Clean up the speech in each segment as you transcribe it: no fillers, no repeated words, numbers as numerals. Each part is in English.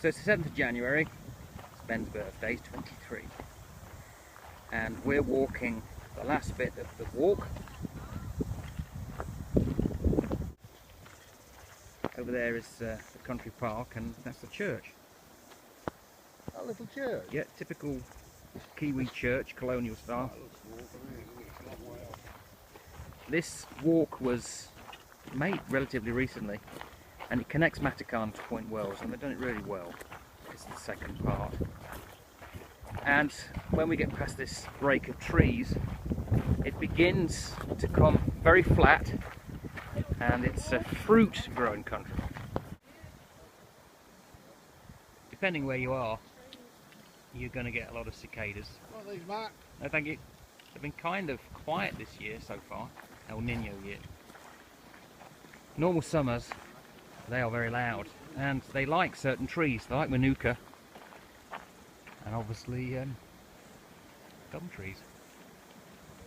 So it's the 7th of January, it's Ben's birthday, he's 23. And we're walking the last bit of the walk. Over there is the country park, and that's the church. That little church? Yeah, typical Kiwi church, colonial style. This walk was made relatively recently, and it connects Matakan to Point Wells, and they've done it really well. This is the second part. And when we get past this break of trees, it begins to come very flat, and it's a fruit growing country. Depending where you are, you're going to get a lot of cicadas. What are these, Matt? No, thank you. They've been kind of quiet this year so far, El Nino year. Normal summers, they are very loud, and they like certain trees. They like manuka, and obviously gum trees.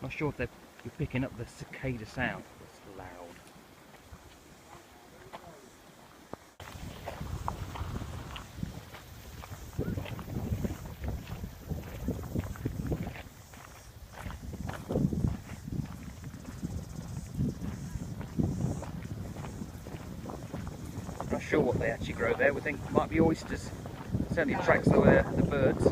Not sure if you're picking up the cicada sound, but it's loud. Not sure what they actually grow there. We think it might be oysters. It certainly attracts the birds.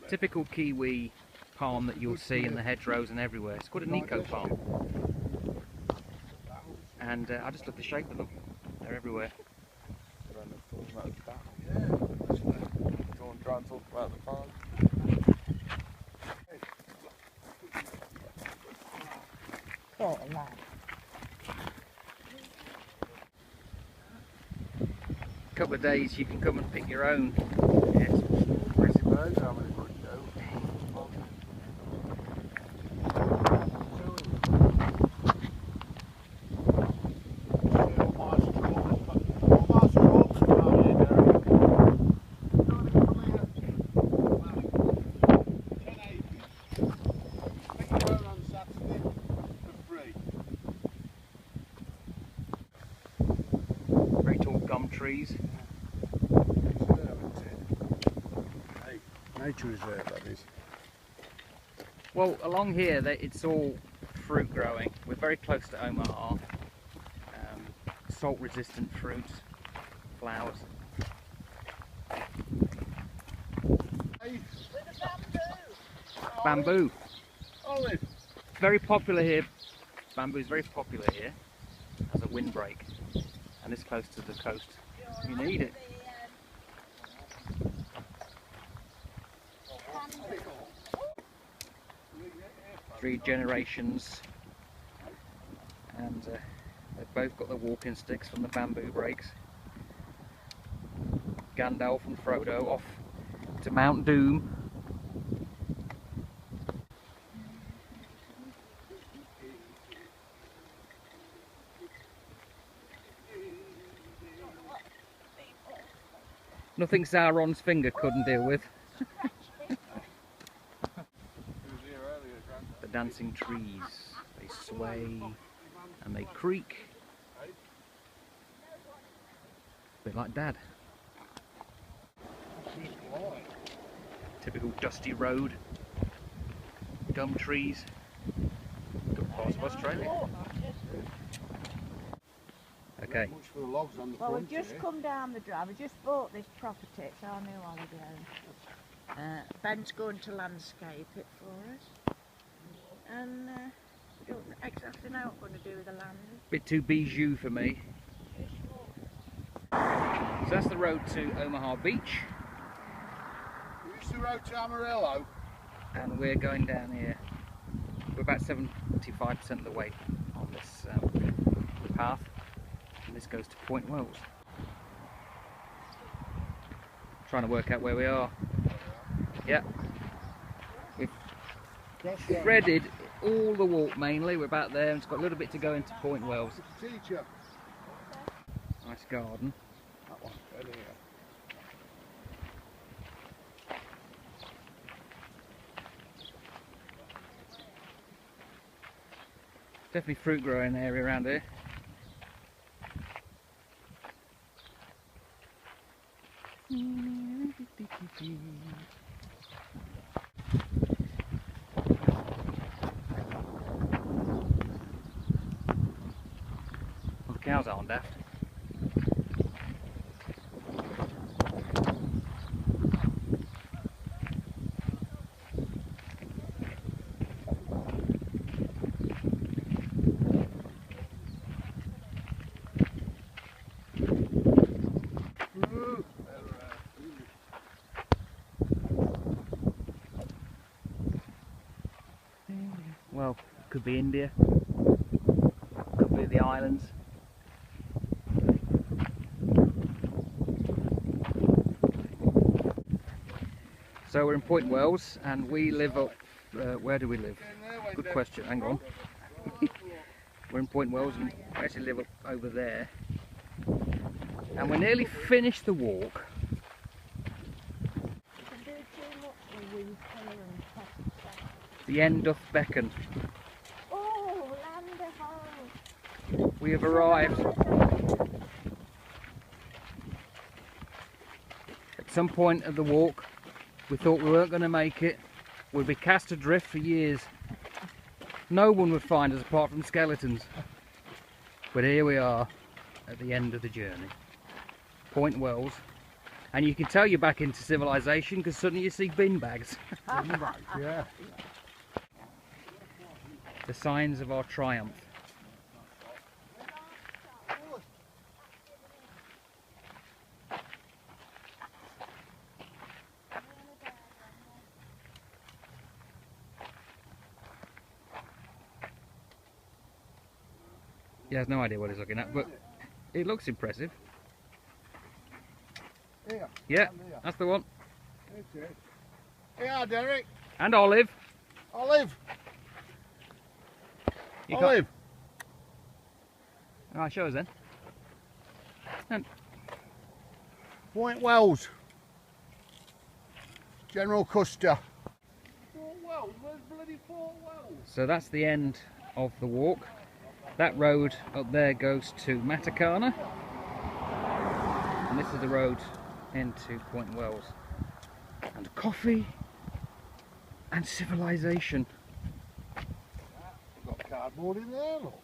Typical Kiwi palm that you'll see in the hedgerows and everywhere. It's called a Nico palm. And I just love the shape of them. They're everywhere. A couple of days you can come and pick your own. Yes. Very tall gum trees. Nature reserve, that is. Well, along here it's all fruit growing. We're very close to Omaha. Salt resistant fruits, flowers. Bamboo. Olive. Very popular here. Bamboo is very popular here as a windbreak, and this close to the coast. You need it. 3 generations, and they've both got the walking sticks from the bamboo breaks. Gandalf and Frodo off to Mount Doom. Nothing Sauron's finger couldn't deal with. The dancing trees, they sway and they creak. A bit like Dad. Typical dusty road, gum trees, good parts of Australia. Okay. Well, we've just come down the drive. We just bought this property. It's our new holiday home. Ben's going to landscape it for us. And we don't exactly know what we're going to do with the land. Bit too bijou for me. So that's the road to Omaha Beach. It's the road to Amarillo. And we're going down here. We're about 75% of the way on this path. And this goes to Point Wells. Trying to work out where we are. Yeah. We've threaded all the walk mainly. We're about there and it's got a little bit to go into Point Wells. Teacher. Nice garden. That one. There. Definitely fruit growing area around here. Well, the cows aren't daft. Well, could be India, could be the islands. So we're in Point Wells and we live up, where do we live? Good question, hang on. We're in Point Wells and we actually live up over there. And we're nearly finished the walk. The end doth beckon. Oh, land of hope. We have arrived. At some point of the walk, we thought we weren't going to make it. We'd be cast adrift for years. No one would find us apart from skeletons. But here we are at the end of the journey. Point Wells. And you can tell you're back into civilization because suddenly you see bin bags. Bin bags, yeah. The signs of our triumph. He has no idea what he's looking at, but it looks impressive. Here. Yeah, that's the one. Here, Derek. And Olive. Olive. You Olive. Alright, show us then. And Point Wells. General Custer. Fort Wells? Where's bloody Fort Wells? so that's the end of the walk. That road up there goes to Matakana. And this is the road into Point Wells. And coffee and civilization. Got cardboard in there, look.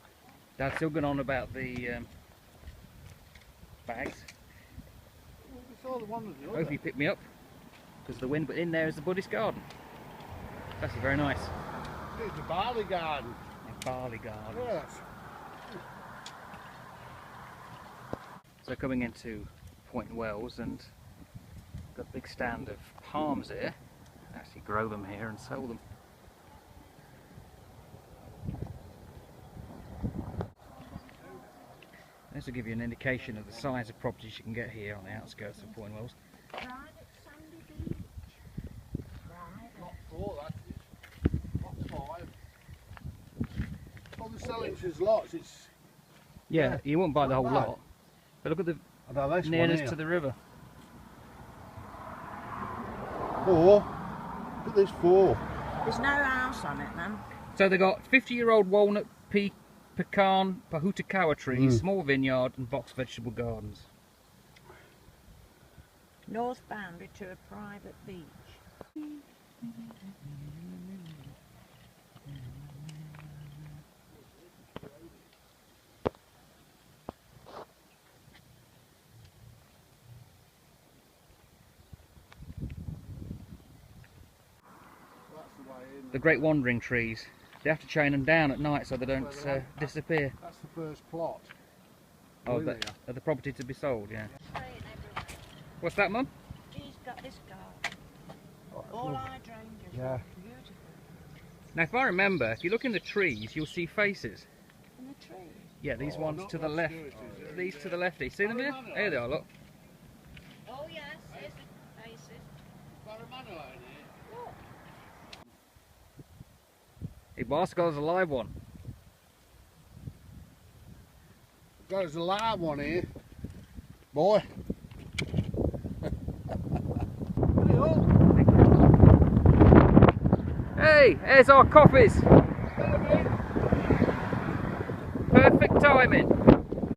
Dad's still going on about the bags. We saw the one with the other. Hopefully you pick me up because the wind, but in there is the Buddhist garden. That's very nice. It's the barley garden. A barley garden. Yes. So coming into Point Wells and got a big stand of palms here. Actually grow them here and sell them. This will give you an indication of the size of properties you can get here on the outskirts of Point Wells. Private sandy beach. Private. Not four, that is. Not five. Well, they're selling to us lots. It's. Yeah, you won't buy the whole Not bad. lot. But look at the I know this one nearness here. to the river. 4. Look at this 4. There's no house on it then. So they got 50-year-old walnut, pecan, pahutakawa trees, small vineyard and box vegetable gardens. North boundary to a private beach. That's the way in. The great wandering trees. They have to chain them down at night so they don't disappear. That's the first plot. Oh, Really? the property to be sold, yeah. What's that, Mum? He's got this garden. All hydrangeas. Yeah. Beautiful. Now, if I remember, if you look in the trees, you'll see faces. In the trees. Yeah, these Oh, ones not to the that left. skirty, is it? These to the left. You see them here? Here they are, look. Oh yes, there's the faces. Hey, boss, got us a live one. There's a live one here. Boy. Hey, here's our coffees. timing.